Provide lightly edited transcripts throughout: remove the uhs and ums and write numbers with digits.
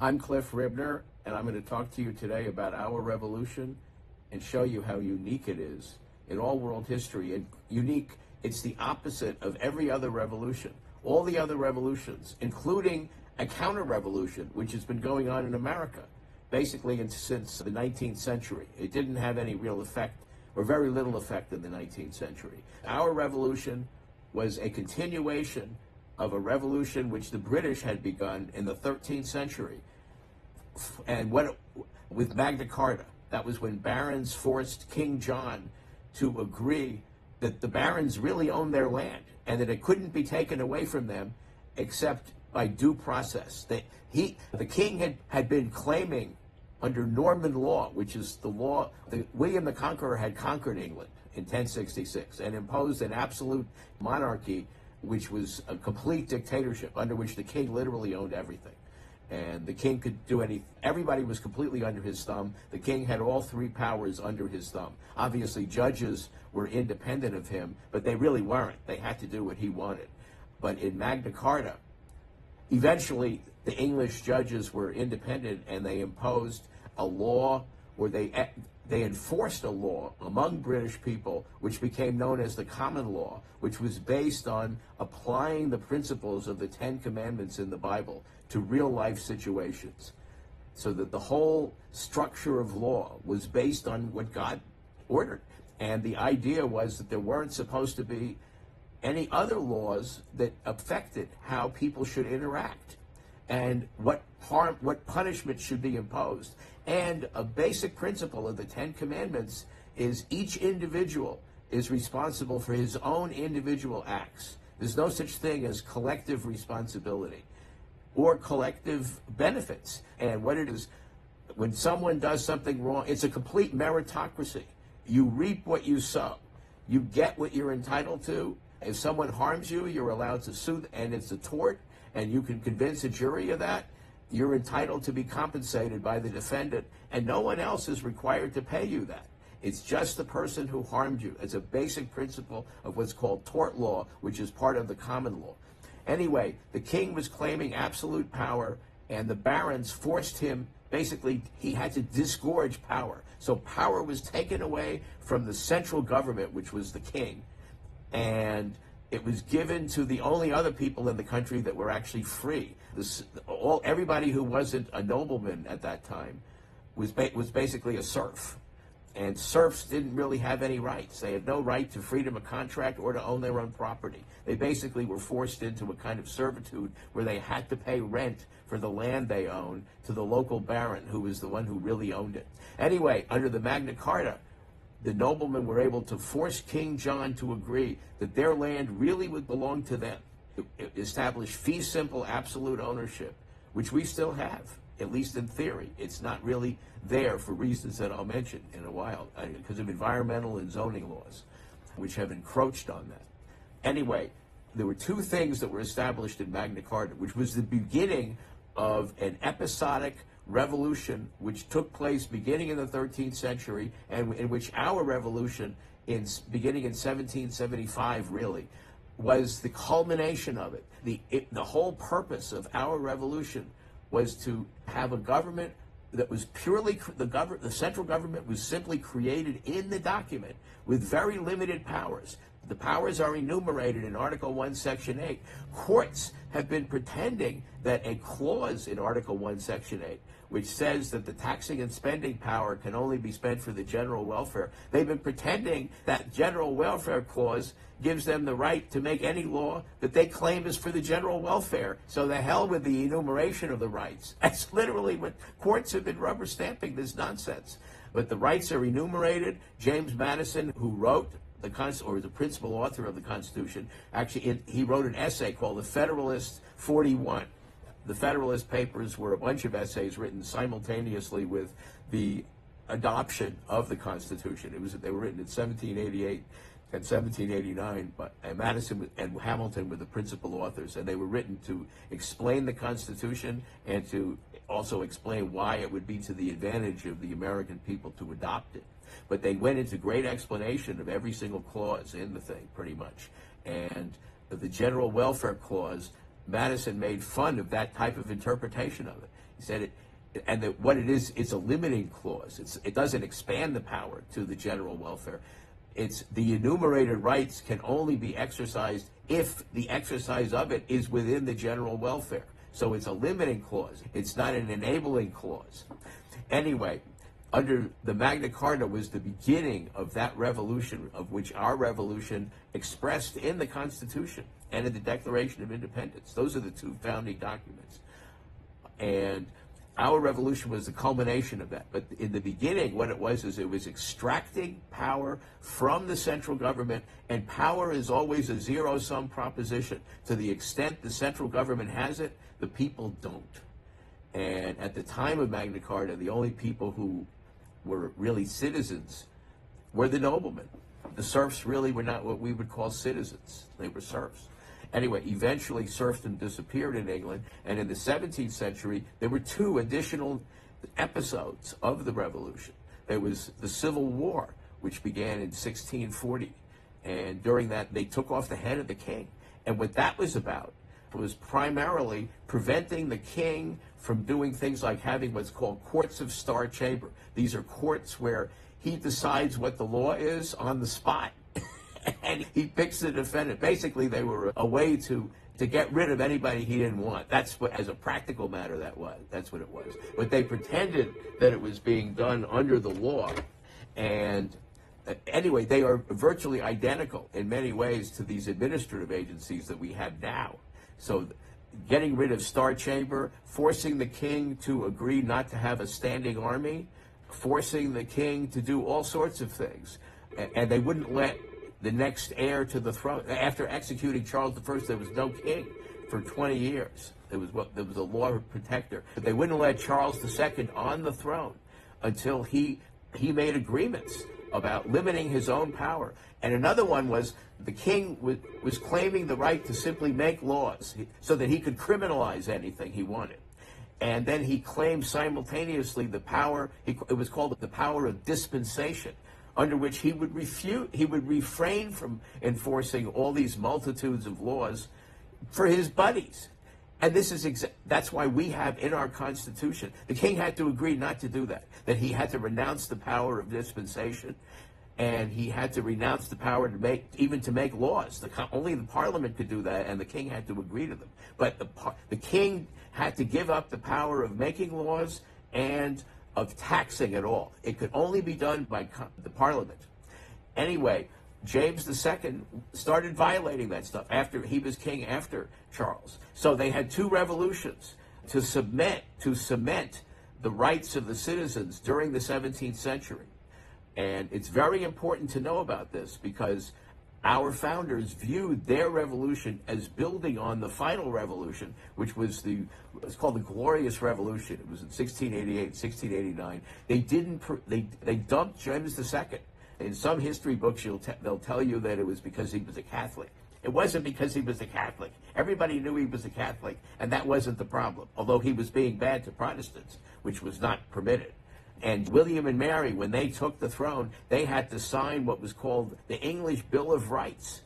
I'm Cliff Ribner, and I'm going to talk to you today about our revolution and show you how unique it is in all world history. And unique, it's the opposite of every other revolution. All the other revolutions, including a counter-revolution, which has been going on in America, basically since the 19th century. It didn't have any real effect, or very little effect, in the 19th century. Our revolution was a continuation of a revolution which the British had begun in the 13th century. And with Magna Carta, that was when barons forced King John to agree that the barons really owned their land and that it couldn't be taken away from them except by due process. The king had been claiming under Norman law, which is the law, William the Conqueror had conquered England in 1066 and imposed an absolute monarchy, which was a complete dictatorship under which the king literally owned everything. And the king could do anything. Everybody was completely under his thumb. The king had all three powers under his thumb. Obviously, judges were independent of him, but they really weren't. They had to do what he wanted. But in Magna Carta, eventually the English judges were independent, and they imposed a law, or they enforced a law among British people, which became known as the common law, which was based on applying the principles of the Ten Commandments in the Bible to real life situations. So that the whole structure of law was based on what God ordered. And the idea was that there weren't supposed to be any other laws that affected how people should interact and what punishment should be imposed. And a basic principle of the Ten Commandments is each individual is responsible for his own individual acts. There's no such thing as collective responsibility or collective benefits. And what it is, when someone does something wrong, it's a complete meritocracy. You reap what you sow. You get what you're entitled to. If someone harms you, you're allowed to sue, and it's a tort, and you can convince a jury of that. You're entitled to be compensated by the defendant, and no one else is required to pay you that. It's just the person who harmed you. It's a basic principle of what's called tort law, which is part of the common law. Anyway, the king was claiming absolute power, and the barons forced him, basically, he had to disgorge power. So power was taken away from the central government, which was the king, and it was given to the only other people in the country that were actually free. Everybody who wasn't a nobleman at that time was basically a serf. And serfs didn't really have any rights. They had no right to freedom of contract or to own their own property. They basically were forced into a kind of servitude where they had to pay rent for the land they owned to the local baron, who was the one who really owned it. Anyway, under the Magna Carta, the noblemen were able to force King John to agree that their land really would belong to them. It established fee simple absolute ownership, which we still have, at least in theory. It's not really there for reasons that I'll mention in a while, because of environmental and zoning laws, which have encroached on that. Anyway, there were two things that were established in Magna Carta, which was the beginning of an episodic revolution which took place beginning in the 13th century, and in which our revolution, beginning in 1775, really was the culmination of it. The whole purpose of our revolution was to have a government that was purely, the central government was simply created in the document with very limited powers. The powers are enumerated in Article 1, Section 8. Courts have been pretending that a clause in Article 1, Section 8, which says that the taxing and spending power can only be spent for the general welfare, they've been pretending that general welfare clause gives them the right to make any law that they claim is for the general welfare. So the hell with the enumeration of the rights. That's literally what courts have been rubber stamping, this nonsense. But the rights are enumerated. James Madison, who wrote or the principal author of the Constitution, actually he wrote an essay called The Federalist 41. The Federalist Papers were a bunch of essays written simultaneously with the adoption of the Constitution. They were written in 1788 and 1789, but Madison and Hamilton were the principal authors, and they were written to explain the Constitution and to also explain why it would be to the advantage of the American people to adopt it. But they went into great explanation of every single clause in the thing, pretty much. And the general welfare clause, Madison made fun of that type of interpretation of it. He said it, and that what it is, it's a limiting clause. It doesn't expand the power to the general welfare. It's the enumerated rights can only be exercised if the exercise of it is within the general welfare. So it's a limiting clause. It's not an enabling clause. Anyway, under the Magna Carta was the beginning of that revolution, of which our revolution expressed in the Constitution and in the Declaration of Independence. Those are the two founding documents. And our revolution was the culmination of that. But in the beginning, what it was is it was extracting power from the central government, and power is always a zero-sum proposition. To the extent the central government has it, the people don't. And at the time of Magna Carta, the only people who were really citizens were the noblemen. The serfs really were not what we would call citizens. They were serfs. Anyway, eventually serfdom disappeared in England, and in the 17th century, there were two additional episodes of the revolution. There was the Civil War, which began in 1640, and during that, they took off the head of the king. And what that was about was primarily preventing the king from doing things like having what's called courts of Star Chamber. These are courts where he decides what the law is on the spot. And he picks the defendant. Basically, they were a way to get rid of anybody he didn't want. That's what, as a practical matter, that was. That's what it was. But they pretended that it was being done under the law. And anyway, they are virtually identical in many ways to these administrative agencies that we have now. So getting rid of Star Chamber, forcing the king to agree not to have a standing army, forcing the king to do all sorts of things. And they wouldn't let the next heir to the throne. After executing Charles I, there was no king for 20 years. There was a law protector. But they wouldn't let Charles II on the throne until he made agreements about limiting his own power. And another one was the king was claiming the right to simply make laws so that he could criminalize anything he wanted. And then he claimed simultaneously the power, it was called the power of dispensation, under which he would refrain from enforcing all these multitudes of laws for his buddies. And this is that's why we have in our Constitution, the king had to agree not to do that he had to renounce the power of dispensation, and he had to renounce the power to make laws. Only the Parliament could do that, and the king had to agree to them. But the king had to give up the power of making laws and of taxing at all. It could only be done by the Parliament. Anyway, James II started violating that stuff after he was king after Charles. So they had two revolutions to cement the rights of the citizens during the 17th century. And it's very important to know about this because our founders viewed their revolution as building on the final revolution, which was it's called the Glorious Revolution. It was in 1688, 1689. They dumped James II. In some history books, they'll tell you that it was because he was a Catholic. It wasn't because he was a Catholic. Everybody knew he was a Catholic, and that wasn't the problem, although he was being bad to Protestants, which was not permitted. And William and Mary, when they took the throne, they had to sign what was called the English Bill of Rights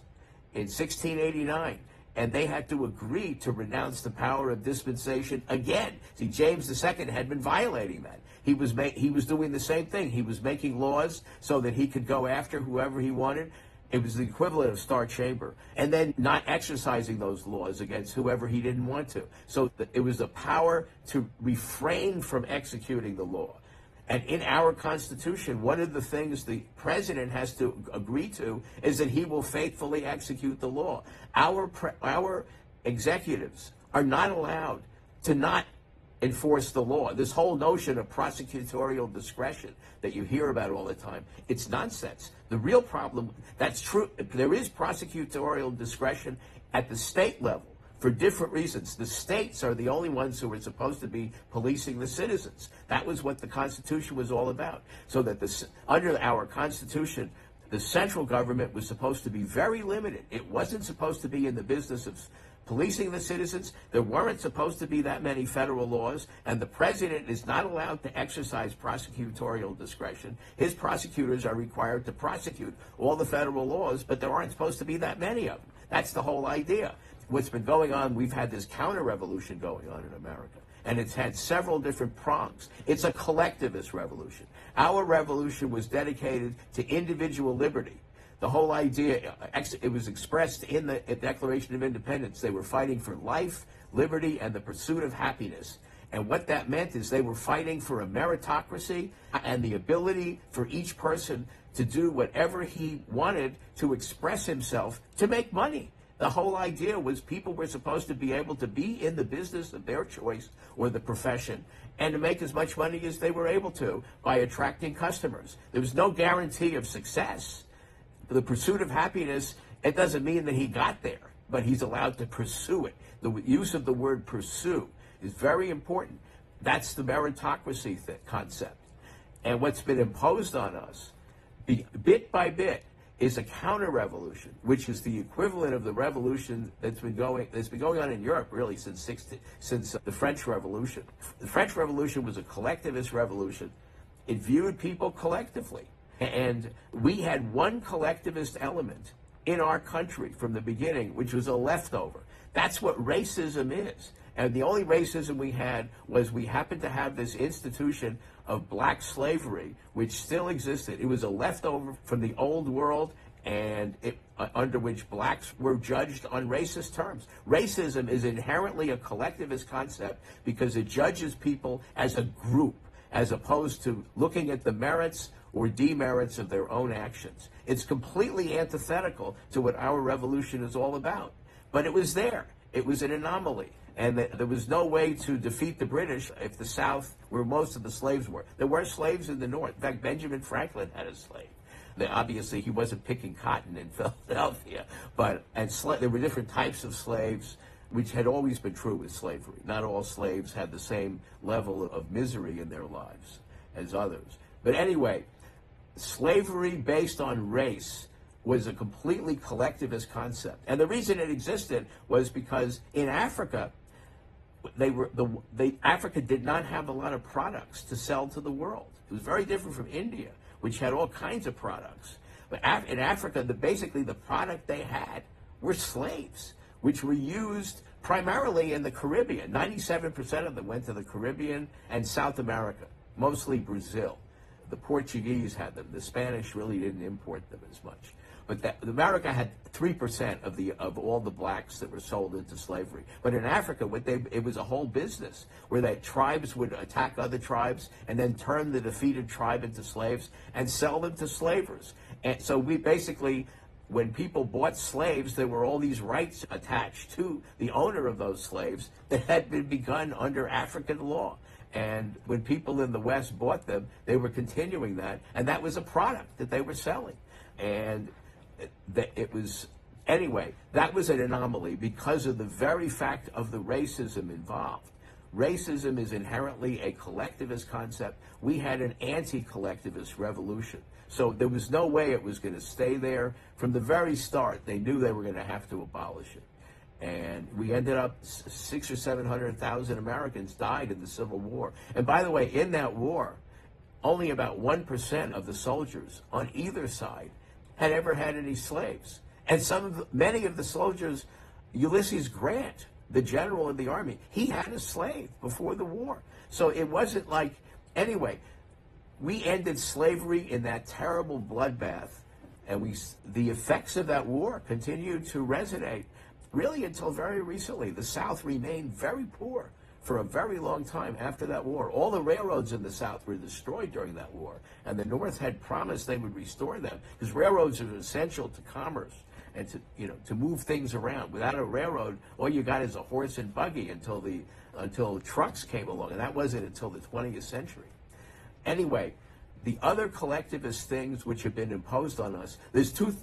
in 1689. And they had to agree to renounce the power of dispensation again. See, James II had been violating that. He was doing the same thing. He was making laws so that he could go after whoever he wanted. It was the equivalent of Star Chamber. And then not exercising those laws against whoever he didn't want to. So it was the power to refrain from executing the law. And in our Constitution, one of the things the president has to agree to is that he will faithfully execute the law. Our executives are not allowed to not enforce the law. This whole notion of prosecutorial discretion that you hear about all the time, it's nonsense. The real problem, that's true, there is prosecutorial discretion at the state level. For different reasons. The states are the only ones who are supposed to be policing the citizens. That was what the Constitution was all about. So that under our Constitution, the central government was supposed to be very limited. It wasn't supposed to be in the business of policing the citizens. There weren't supposed to be that many federal laws, and the president is not allowed to exercise prosecutorial discretion. His prosecutors are required to prosecute all the federal laws, but there aren't supposed to be that many of them. That's the whole idea. What's been going on, we've had this counter-revolution going on in America. and it's had several different prongs. It's a collectivist revolution. Our revolution was dedicated to individual liberty. The whole idea, it was expressed in the Declaration of Independence. They were fighting for life, liberty, and the pursuit of happiness. And what that meant is they were fighting for a meritocracy and the ability for each person to do whatever he wanted to express himself to make money. The whole idea was people were supposed to be able to be in the business of their choice or the profession and to make as much money as they were able to by attracting customers. There was no guarantee of success. The pursuit of happiness, it doesn't mean that he got there, but he's allowed to pursue it. The use of the word pursue is very important. That's the meritocracy concept. And what's been imposed on us, bit by bit, is a counter-revolution, which is the equivalent of the revolution that's been going on in Europe really since the French Revolution. The French Revolution was a collectivist revolution. It viewed people collectively. And we had one collectivist element in our country from the beginning, which was a leftover. That's what racism is. And the only racism we had was we happened to have this institution of black slavery, which still existed. It was a leftover from the old world, and under which blacks were judged on racist terms. Racism is inherently a collectivist concept because it judges people as a group, as opposed to looking at the merits or demerits of their own actions. It's completely antithetical to what our revolution is all about. But it was there. It was an anomaly. And there was no way to defeat the British if the South, where most of the slaves were. There were slaves in the North. In fact, Benjamin Franklin had a slave. Obviously, he wasn't picking cotton in Philadelphia, but there were different types of slaves, which had always been true with slavery. Not all slaves had the same level of misery in their lives as others. But anyway, slavery based on race was a completely collectivist concept. And the reason it existed was because in Africa, Africa did not have a lot of products to sell to the world. It was very different from India, which had all kinds of products. But in Africa, basically the product they had were slaves, which were used primarily in the Caribbean. 97% of them went to the Caribbean and South America, mostly Brazil. The Portuguese had them. The Spanish really didn't import them as much. But America had 3% of all the blacks that were sold into slavery. But in Africa, it was a whole business where tribes would attack other tribes and then turn the defeated tribe into slaves and sell them to slavers. And so we basically, when people bought slaves, there were all these rights attached to the owner of those slaves that had been begun under African law. And when people in the West bought them, they were continuing that, and that was a product that they were selling. And that was an anomaly because of the very fact of the racism involved. Racism is inherently a collectivist concept. We had an anti-collectivist revolution. So there was no way it was going to stay there. From the very start, they knew they were going to have to abolish it. And we ended up 600,000 or 700,000 Americans died in the Civil War. And by the way, in that war, only about 1% of the soldiers on either side had ever had any slaves. And many of the soldiers, Ulysses Grant, the general of the army, he had a slave before the war. So it wasn't like, anyway, we ended slavery in that terrible bloodbath, and the effects of that war continued to resonate really until very recently. The South remained very poor for a very long time after that war. All the railroads in the South were destroyed during that war, and the North had promised they would restore them because railroads are essential to commerce and to move things around. Without a railroad, all you got is a horse and buggy until trucks came along, and that wasn't until the 20th century. Anyway, the other collectivist things which have been imposed on us, there's the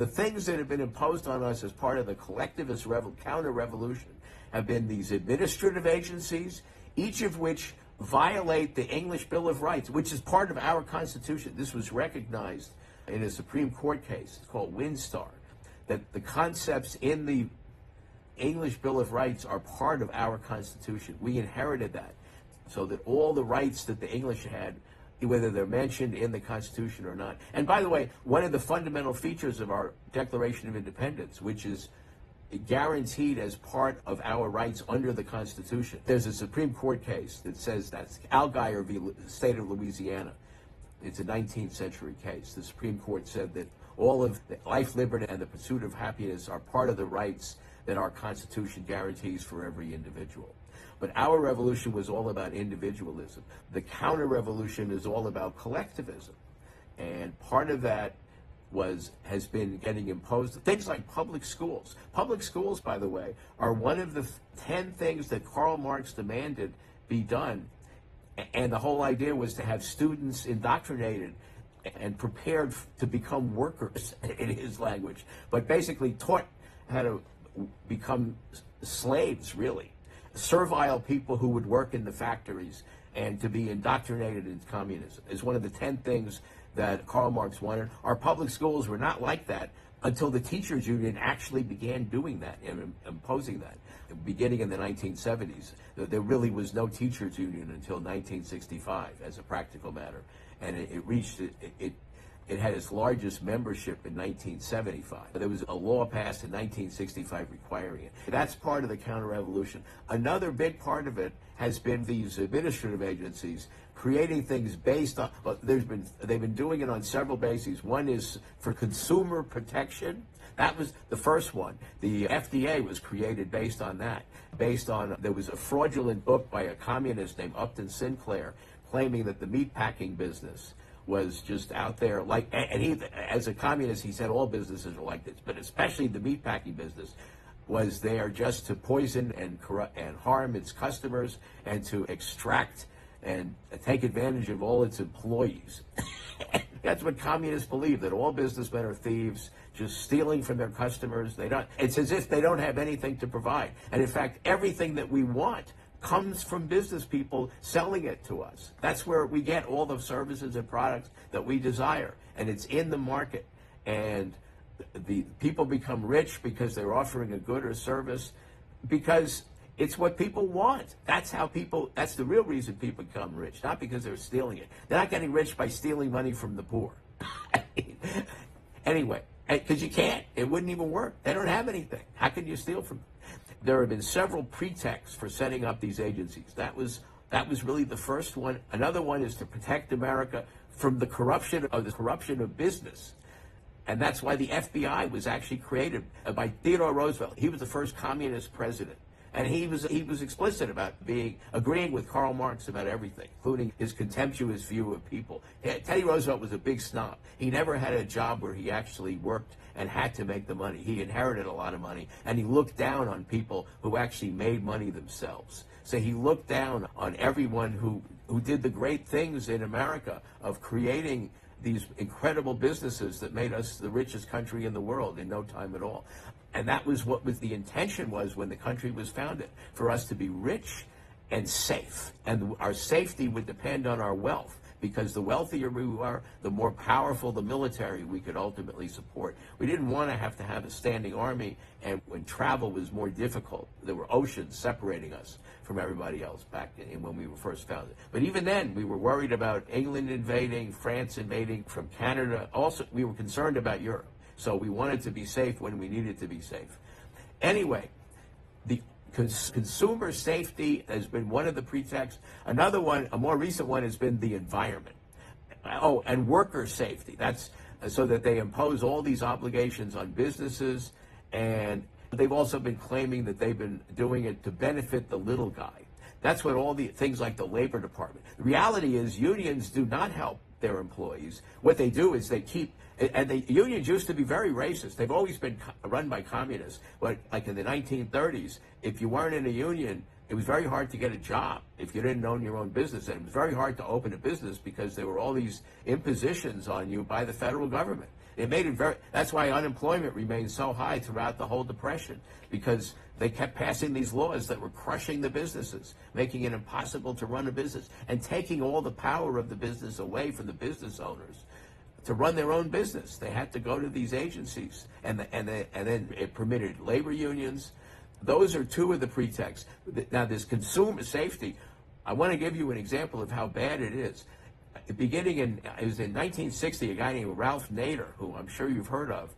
things that have been imposed on us as part of the collectivist counter-revolution have been these administrative agencies, each of which violate the English Bill of Rights, which is part of our Constitution. This was recognized in a Supreme Court case called Winstar, that the concepts in the English Bill of Rights are part of our Constitution. We inherited that, so that all the rights that the English had, whether they're mentioned in the Constitution or not. And by the way, one of the fundamental features of our Declaration of Independence, which is guaranteed as part of our rights under the Constitution. There's a Supreme Court case that says that's Algier v. State of Louisiana. It's a 19th century case. The Supreme Court said that all of the life, liberty, and the pursuit of happiness are part of the rights that our Constitution guarantees for every individual. But our revolution was all about individualism. The counter-revolution is all about collectivism. And part of that has been getting imposed. Things like public schools. Public schools, by the way, are one of the 10 things that Karl Marx demanded be done. And the whole idea was to have students indoctrinated and prepared to become workers, in his language, but basically taught how to become slaves, really. Servile people who would work in the factories and to be indoctrinated in communism is one of the 10 things that Karl Marx wanted. Our public schools were not like that until the teachers union actually began doing that and imposing that. Beginning in the 1970s, there really was no teachers union until 1965 as a practical matter. And it had its largest membership in 1975. There was a law passed in 1965 requiring it. That's part of the counter-revolution. Another big part of it has been these administrative agencies creating things based on, they've been doing it on several bases. One is for consumer protection. That was the first one. The FDA was created based on that. There was a fraudulent book by a communist named Upton Sinclair claiming that the meatpacking business was just out there and he, as a communist, he said all businesses are like this, but especially the meatpacking business was there just to poison and corrupt and harm its customers and to extract and take advantage of all its employees. That's what communists believe, that all businessmen are thieves, just stealing from their customers. It's as if they don't have anything to provide. And in fact, everything that we want comes from business people selling it to us. That's where we get all the services and products that we desire. And it's in the market. And the people become rich because they're offering a good or service because it's what people want. That's the real reason people become rich, not because they're stealing it. They're not getting rich by stealing money from the poor. Anyway, because you can't. It wouldn't even work. They don't have anything. How can you steal from them? There have been several pretexts for setting up these agencies. That was really the first one. Another one is to protect America from the corruption of business. And that's why the FBI was actually created by Theodore Roosevelt. He was the first communist president. And he was explicit about agreeing with Karl Marx about everything, including his contemptuous view of people. Teddy Roosevelt was a big snob. He never had a job where he actually worked and had to make the money. He inherited a lot of money, and he looked down on people who actually made money themselves. So he looked down on everyone who did the great things in America of creating these incredible businesses that made us the richest country in the world in no time at all. And that was the intention was when the country was founded, for us to be rich and safe. And our safety would depend on our wealth, because the wealthier we are, the more powerful the military we could ultimately support. We didn't want to have a standing army, and when travel was more difficult, there were oceans separating us from everybody else back when we were first founded. But even then, we were worried about England invading, France invading from Canada. Also, we were concerned about Europe. So we wanted to be safe when we needed to be safe. Anyway, the consumer safety has been one of the pretexts. Another one, a more recent one, has been the environment. Oh, and worker safety. That's so that they impose all these obligations on businesses, and they've also been claiming that they've been doing it to benefit the little guy. That's what all the things like the Labor Department. The reality is unions do not help their employees. What they do is they keep, and the unions used to be very racist. They've always been run by communists. But like in the 1930s, if you weren't in a union, it was very hard to get a job if you didn't own your own business. And it was very hard to open a business because there were all these impositions on you by the federal government. It made it that's why unemployment remained so high throughout the whole Depression, because they kept passing these laws that were crushing the businesses, making it impossible to run a business, and taking all the power of the business away from the business owners to run their own business. They had to go to these agencies, and then it permitted labor unions. Those are two of the pretexts. Now, this consumer safety, I want to give you an example of how bad it is. It was in 1960, a guy named Ralph Nader, who I'm sure you've heard of,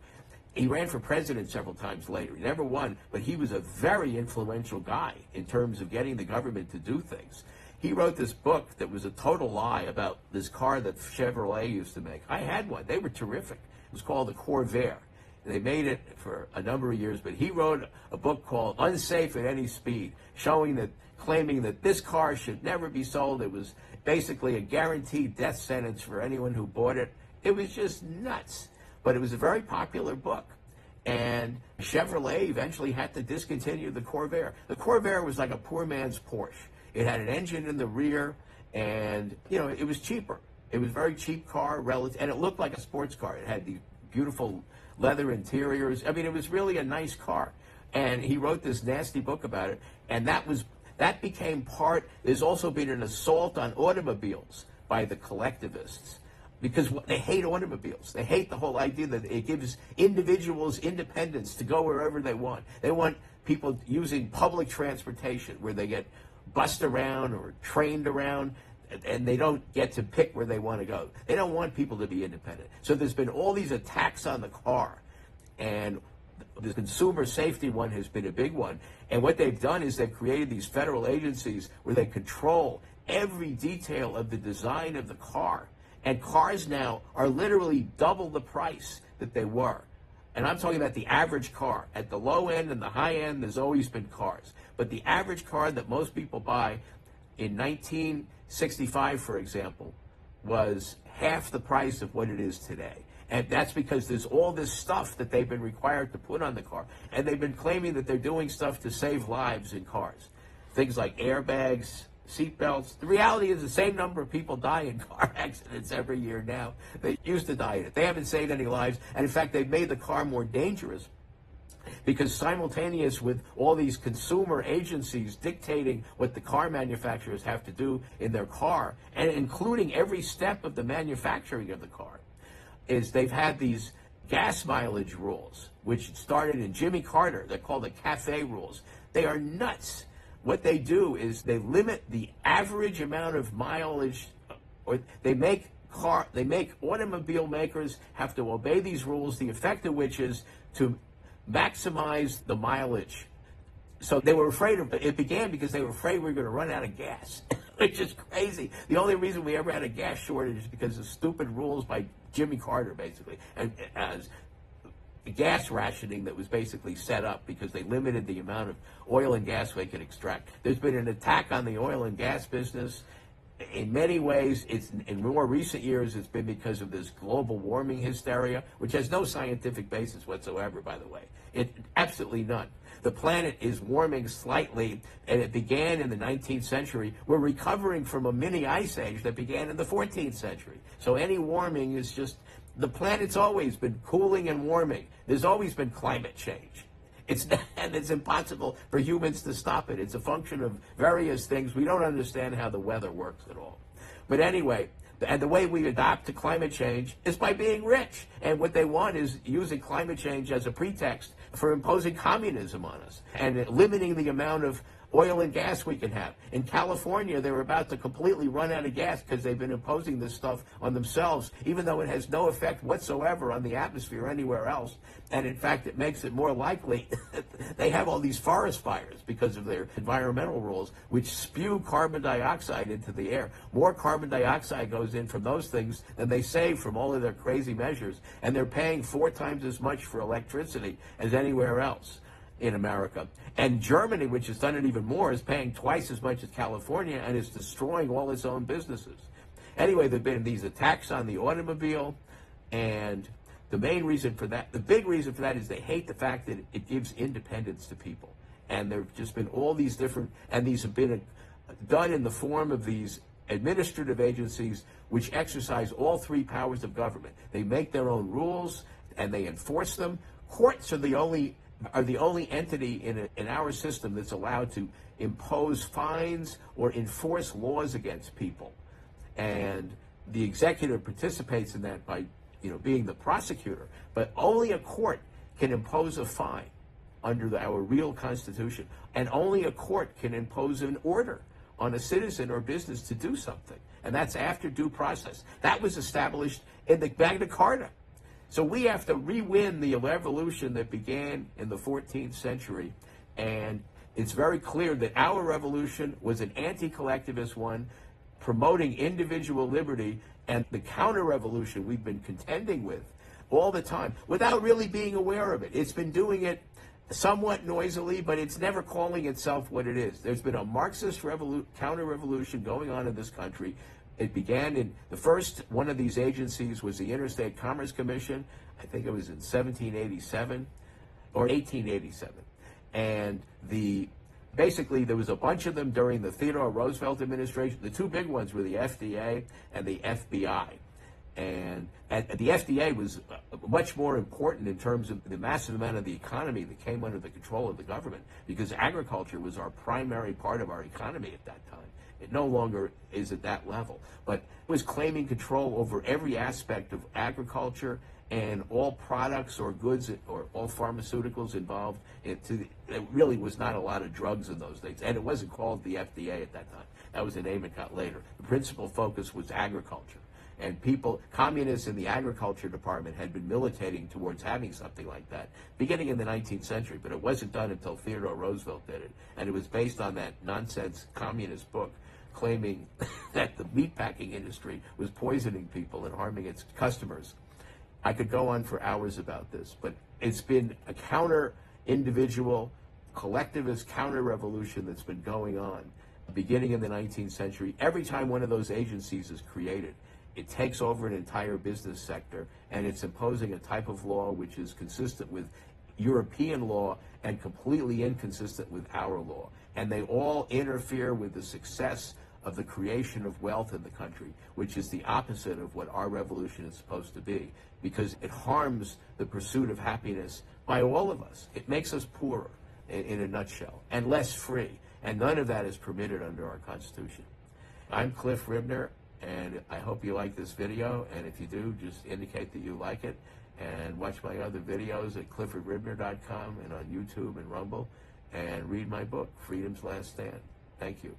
He ran for president several times later. He never won, but he was a very influential guy in terms of getting the government to do things. He wrote this book that was a total lie about this car that Chevrolet used to make. I had one. They were terrific. It was called the Corvair. They made it for a number of years, but he wrote a book called Unsafe at Any Speed, claiming that this car should never be sold. It was basically a guaranteed death sentence for anyone who bought it. It was just nuts. But it was a very popular book. And Chevrolet eventually had to discontinue the Corvair. The Corvair was like a poor man's Porsche. It had an engine in the rear, and, it was cheaper. It was a very cheap car, and it looked like a sports car. It had these beautiful leather interiors. I mean, it was really a nice car. And he wrote this nasty book about it, and that became part. There's also been an assault on automobiles by the collectivists, because they hate automobiles. They hate the whole idea that it gives individuals independence to go wherever they want. They want people using public transportation where they get bussed around or trained around, and they don't get to pick where they want to go. They don't want people to be independent. So there's been all these attacks on the car, and the consumer safety one has been a big one. And what they've done is they've created these federal agencies where they control every detail of the design of the car. And cars now are literally double the price that they were. And I'm talking about the average car. At the low end and the high end, there's always been cars. But the average car that most people buy in 1965, for example, was half the price of what it is today. And that's because there's all this stuff that they've been required to put on the car. And they've been claiming that they're doing stuff to save lives in cars. Things like airbags, seatbelts. The reality is the same number of people die in car accidents every year now. They used to die in it. They haven't saved any lives. And in fact, they've made the car more dangerous, because simultaneous with all these consumer agencies dictating what the car manufacturers have to do in their car, and including every step of the manufacturing of the car, is they've had these gas mileage rules, which started in Jimmy Carter. They're called the CAFE rules. They are nuts. What they do is they limit the average amount of mileage, or they make automobile makers have to obey these rules, the effect of which is to maximize the mileage. So they were afraid of it. It began because they were afraid we were going to run out of gas, which is crazy. The only reason we ever had a gas shortage is because of stupid rules by Jimmy Carter, basically, and as gas rationing that was basically set up because they limited the amount of oil and gas they could extract. There's been an attack on the oil and gas business. In many ways, in more recent years, it's been because of this global warming hysteria, which has no scientific basis whatsoever, by the way. Absolutely none. The planet is warming slightly, and it began in the 19th century. We're recovering from a mini ice age that began in the 14th century. So any warming is just, the planet's always been cooling and warming. There's always been climate change. And it's impossible for humans to stop it. It's a function of various things. We don't understand how the weather works at all. But anyway, and the way we adapt to climate change is by being rich. And what they want is using climate change as a pretext for imposing communism on us and limiting the amount of oil and gas we can have. In California, they're about to completely run out of gas because they've been imposing this stuff on themselves, even though it has no effect whatsoever on the atmosphere anywhere else. And in fact, it makes it more likely they have all these forest fires because of their environmental rules, which spew carbon dioxide into the air. More carbon dioxide goes in from those things than they save from all of their crazy measures. And they're paying 4 times as much for electricity as anywhere else in America. And Germany, which has done it even more, is paying twice as much as California and is destroying all its own businesses. Anyway, there have been these attacks on the automobile, and the main reason for that, the big reason for that, is they hate the fact that it gives independence to people. And there have just been all these different, and these have been done in the form of these administrative agencies which exercise all 3 powers of government. They make their own rules and they enforce them. Courts are the only entity in our system that's allowed to impose fines or enforce laws against people. And the executive participates in that by, being the prosecutor. But only a court can impose a fine under our real Constitution. And only a court can impose an order on a citizen or business to do something. And that's after due process. That was established in the Magna Carta. So we have to re-win the revolution that began in the 14th century. And it's very clear that our revolution was an anti-collectivist one, promoting individual liberty, and the counter-revolution we've been contending with all the time without really being aware of it. It's been doing it somewhat noisily, but it's never calling itself what it is. There's been a Marxist counter-revolution going on in this country. It began in the first one of these agencies was the Interstate Commerce Commission. I think it was in 1787 or 1887. And basically there was a bunch of them during the Theodore Roosevelt administration. The two big ones were the FDA and the FBI. And the FDA was much more important in terms of the massive amount of the economy that came under the control of the government, because agriculture was our primary part of our economy at that time. It no longer is at that level, but it was claiming control over every aspect of agriculture and all products or goods or all pharmaceuticals involved. It really was not a lot of drugs in those days, and it wasn't called the FDA at that time. That was a name it got later. The principal focus was agriculture. And communists in the agriculture department had been militating towards having something like that beginning in the 19th century, but it wasn't done until Theodore Roosevelt did it. And it was based on that nonsense communist book claiming that the meatpacking industry was poisoning people and harming its customers. I could go on for hours about this, but it's been a counter-individual, collectivist counter-revolution that's been going on beginning in the 19th century. Every time one of those agencies is created, it takes over an entire business sector, and it's imposing a type of law which is consistent with European law and completely inconsistent with our law. And they all interfere with the success of the creation of wealth in the country, which is the opposite of what our revolution is supposed to be, because it harms the pursuit of happiness by all of us. It makes us poorer, in a nutshell, and less free. And none of that is permitted under our Constitution. I'm Cliff Ribner, and I hope you like this video, and if you do, just indicate that you like it, and watch my other videos at cliffordribner.com and on YouTube and Rumble, and read my book, Freedom's Last Stand. Thank you.